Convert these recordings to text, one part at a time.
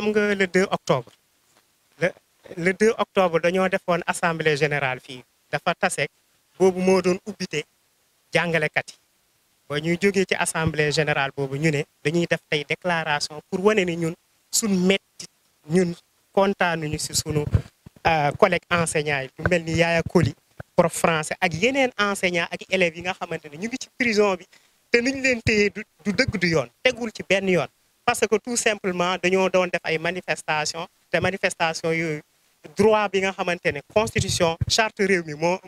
xam nga le 2 octobre le 2 octobre dañoo defoon assemblée générale fii dafa taseeg boobu moo doon ubbite jàngalekat yi ba ñuy jógee ci assemblée générale boobu ñu ne dañuy def tey déclaration pour wane ni ñun suñ metti ñun kontaanuñu si sunu collègue enseignants yi lu mel ni Yaaya Koli prof français ak yeneen enseignants ak élèves yi nga xamante ne ñu ngi ci prison bi te nuñ leen téye du dëgg du yoon tegul ci benn yoon parce que tout simplement dañoo doon def ay manifestation te manifestation yooyu droit bi nga xamante ne constitution charte réew mi moo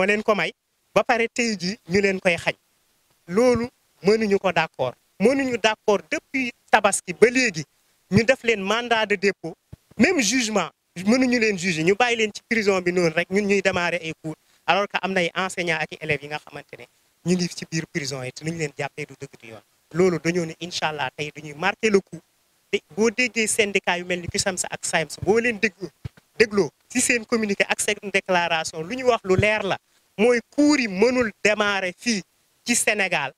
leen ko may ba pare tey jii ñu leen koy xañ loolu mënuñu ko d'accord mënuñu d'accord depuis tabaski ba léegi ñu def leen mandat de dépôt même jugement mënuñu leen juger ñu bàyyi leen ci prison bi noonu rek ñun ñuy démarrer ay cours alors que am na ay enseignants ak i élèves yi nga xamante ne ñu ngi ci biir prison yi te ñu leen jàppee du dëgg du yoon loolu dañoo ne incha allah tey dañuy marquer le coup te boo déggee syndicat yu mel ni CUSEMS ak SAEMS boo leen dégloo ci seen communiqué ak seen déclaration lu ñu wax lu leer la mooy cours yi mënul démarrer fii ci Sénégal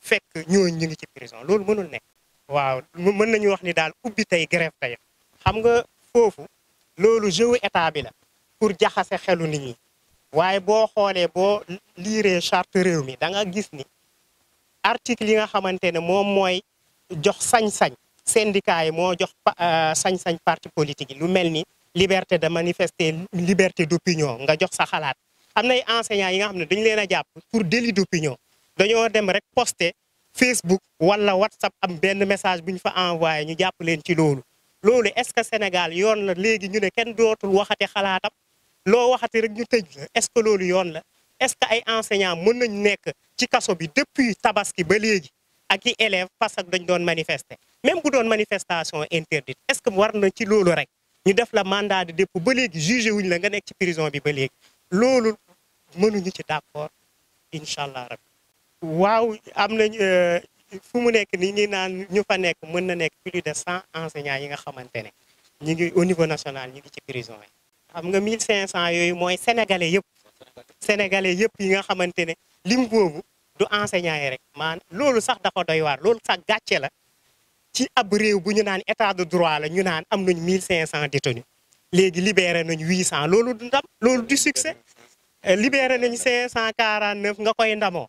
fekk ñooñu ñu ngi ci prison loolu mënul nekk. waaw mën nañu wax ni daal ubbi tey grève tey xam nga foofu loolu jeu état bi la pour jaxase xelu nit ñi waaye boo xoolee boo liiree charte réew mi da nga gis ni article yi nga xamante ne moom mooy jox sañ-sañ syndicat yi moo jox sañ-sañ parti politique yi lu mel ni liberté de manifester liberté d'opinion nga jox sa xalaat am nay enseignants yi nga xam ne dañu leen a jàpp pour délit d'opinion dañoo dem rek poster Facebook wala WhatsApp am benn message bu ñu fa envoyé ñu jàpp leen ci loolu est-ce que Sénégal yoon la léegi ñu ne kenn dootul waxati xalaatam loo waxati rek ñu tëj la est-ce que loolu yoon la est-ce que ay enseignants mën nañ nekk ci kaso bi depuis tabaski ba léegi ak i élèves parce que dañ doon manifester même bu doon manifestation interdite est-ce que war na ci loolu rek ñu def la mandat de dépôt ba léegi jugé wuñ la nga nekk ci prison bi ba léegi loolu mënuñu ci d'accord incha allah rabbi waaw am nañ fu mu nekk ni ñi naan ñu fa nekk mën na nekk plus de 100 enseignants yi nga xamante ne ñu ngi au niveau national ñu ngi ci prison yi xam nga 1500 yooyu mooy sénégalais yëpp yi nga xamante ne lim boobu du enseignants yi rek loolu sax dafa doy waar loolu sax gàcce la ci ab réew bu ñu naan état de droit la ñu naan am nañ 1500 détenus léegi libéré nañ 800 loolu du ndam loolu du succès libéré nañ 549 nga koy ndamoo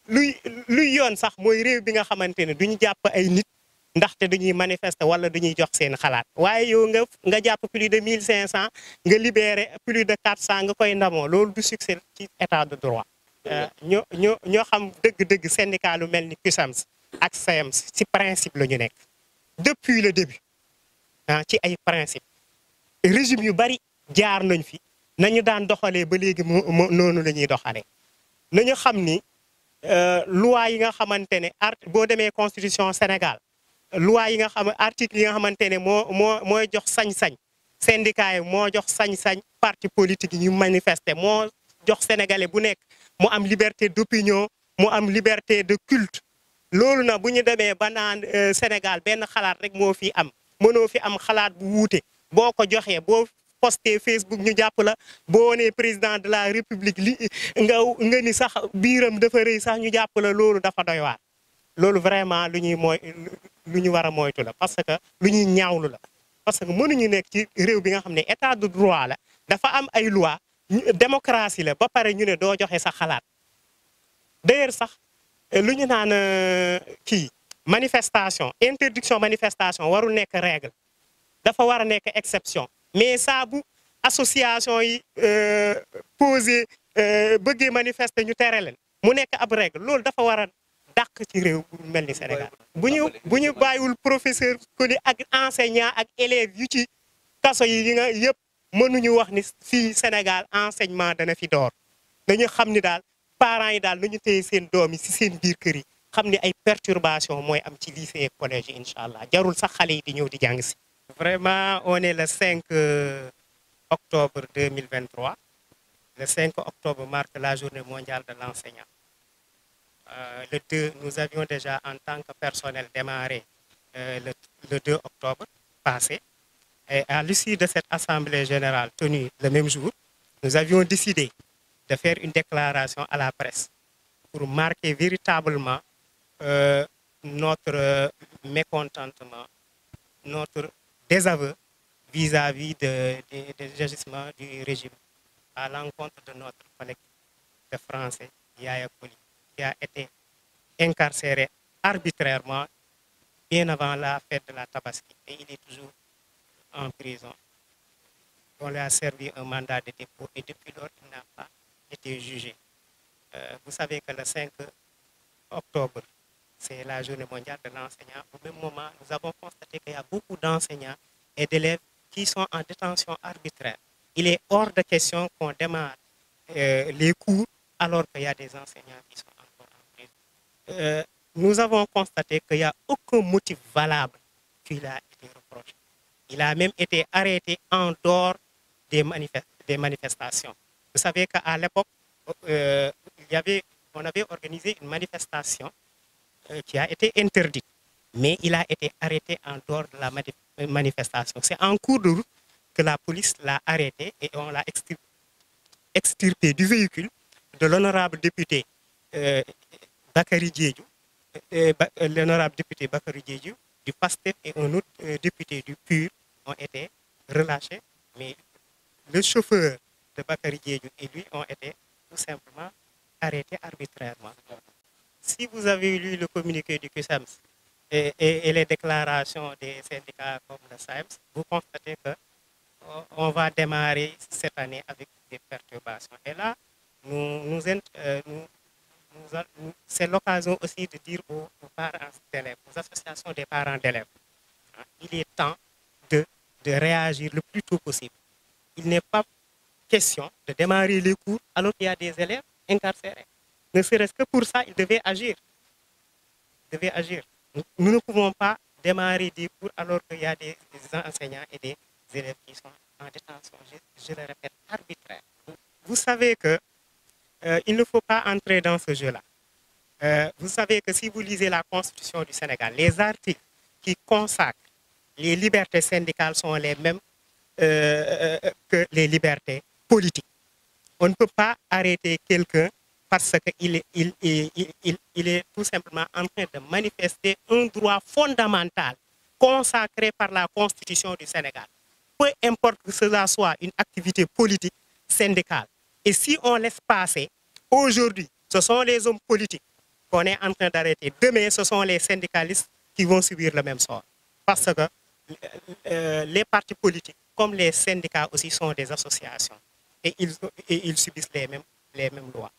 luy yoon sax mooy réew bi nga xamante ne duñu jàpp ay nit ndaxte dañuy manifester wala dañuy jox seen xalaat waaye yow nga jàpp plus de 1500 nga libéré plus de 400 nga koy ndamoo loolu du succès ci état de droit ñoo xam dëgg-dëgg syndicat lu mel ni CUSEMS ak SAEMS ci principe la ñu nekk depuis le début ci ay principe régime yu bari jaar nañ fi nañu daan doxalee ba léegi noonu la ñuy doxalee nañu xam ni loi yi nga xamante ne boo demee constitution Sénégal loi yi nga xam article yi nga xamante ne mooy jox sañ-sañ syndicat yi moo jox sañ-sañ parti politique yi ñu manifester moo jox sénégalais bu nekk mu am liberté d'opinion mu am liberté de culte loolu na bu ñu demee ba naan Sénégal benn xalaat rek moo fi am mënoo fi am xalaat bu wuute boo ko joxee boo posté Facebook ñu jàpp la boo nee président de la république nga ni sax biiram dafa rëy sax ñu jàpp la loolu dafa doy waar loolu vraiment lu ñu war a moytu la parce que lu ñuy ñaawlu la parce que mënuñu nekk ci réew bi nga xam ne état de droit la dafa am ay loi démocratie la ba pare ñu ne doo joxe sa xalaat d'ailleurs sax lu ñu naan manifestation interdiction manifestation warul nekk règle dafa war a nekk exception mais saa bu association yi posé bëggee manifester ñu tere leen mu nekk ab règle loolu dafa war a dàq ci réew bu mel ni Sénégal bu ñu bàyyiwul professeur Koli ak enseignant ak élèves yu ci kaso yi nga yëpp mënuñu wax ni fii Sénégal enseignement dana fi door dañu xam ni daal parents yi daal nañu téye seen doom yi si seen biir kër yi xam ni ay perturbation mooy am ci lycée et collège yi incha allah jarul sax xale yi di ñëw di jàng si. Vraiment on est le 5 octobre 2023 le 5 octobre marque la journée mondiale de l'enseignant. Le 2 nous avions déjà en tant que personnel démarré le 2 octobre passé. Et à l'issue de cette assemblée générale tenue le même jour, nous avions décidé de faire une déclaration à la presse pour marquer véritablement notre mécontentement, notre désaveu vis-à-vis des agissements du régime à l'encontre de notre collègue de français, Yaya Koli, qui a été incarcéré arbitrairement bien avant la fête de la Tabaski. Et il est toujours en prison. On lui a servi un mandat de dépôt et depuis lors, il n'a pas été jugé. Vous savez que le 5 octobre, c'est la journée mondiale de l'enseignant. Au même moment, nous avons constaté qu'il y a beaucoup d'enseignants et d'élèves qui sont en détention arbitraire. Il est hors de question qu'on démarre les cours alors qu'il y a des enseignants qui sont encore en prison. Nous avons constaté qu'il n'y a aucun motif valable qui lui a été reproché. Il a même été arrêté en dehors des manifestations. Vous savez qu'à l'époque, on avait organisé une manifestation qui a été interdite, mais il a été arrêté en dehors de la manifestation. C'est en cours de route que la police l'a arrêté et on l'a extirpé du véhicule de l'honorable député Bakary Diédhiou, l'honorable député Bakary Diédhiou du PASTEF et un autre député du PUR ont été relâchés, mais le chauffeur de Bakary Diédhiou et lui ont été tout simplement arrêtés arbitrairement. Si vous avez lu le communiqué du CUSEMS et les déclarations des syndicats comme le SAEMS, vous constatez qu'on va démarrer cette année avec des perturbations. Et là, c'est l'occasion aussi de dire aux parents d'élèves, aux associations des parents d'élèves, il est temps de réagir le plus tôt possible. Il n'est pas question de démarrer les cours alors qu'il y a des élèves incarcérés. Ne serait-ce que pour ça, il devait agir. Nous ne pouvons pas démarrer des cours alors qu'il y a des enseignants et des élèves qui sont en détention, je le répète, arbitraire. Vous savez qu'il ne faut pas entrer dans ce jeu-là. Vous savez que si vous lisez la Constitution du Sénégal, les articles qui consacrent les libertés syndicales sont les mêmes que les libertés politiques. On ne peut pas arrêter quelqu'un parce qu'il est tout simplement en train de manifester un droit fondamental consacré par la Constitution du Sénégal. Peu importe que cela soit une activité politique, syndicale. Et si on laisse passer, aujourd'hui, ce sont les hommes politiques qu'on est en train d'arrêter. Demain, ce sont les syndicalistes qui vont subir le même sort. Parce que les partis politiques, comme les syndicats aussi, sont des associations. Et ils subissent les mêmes lois.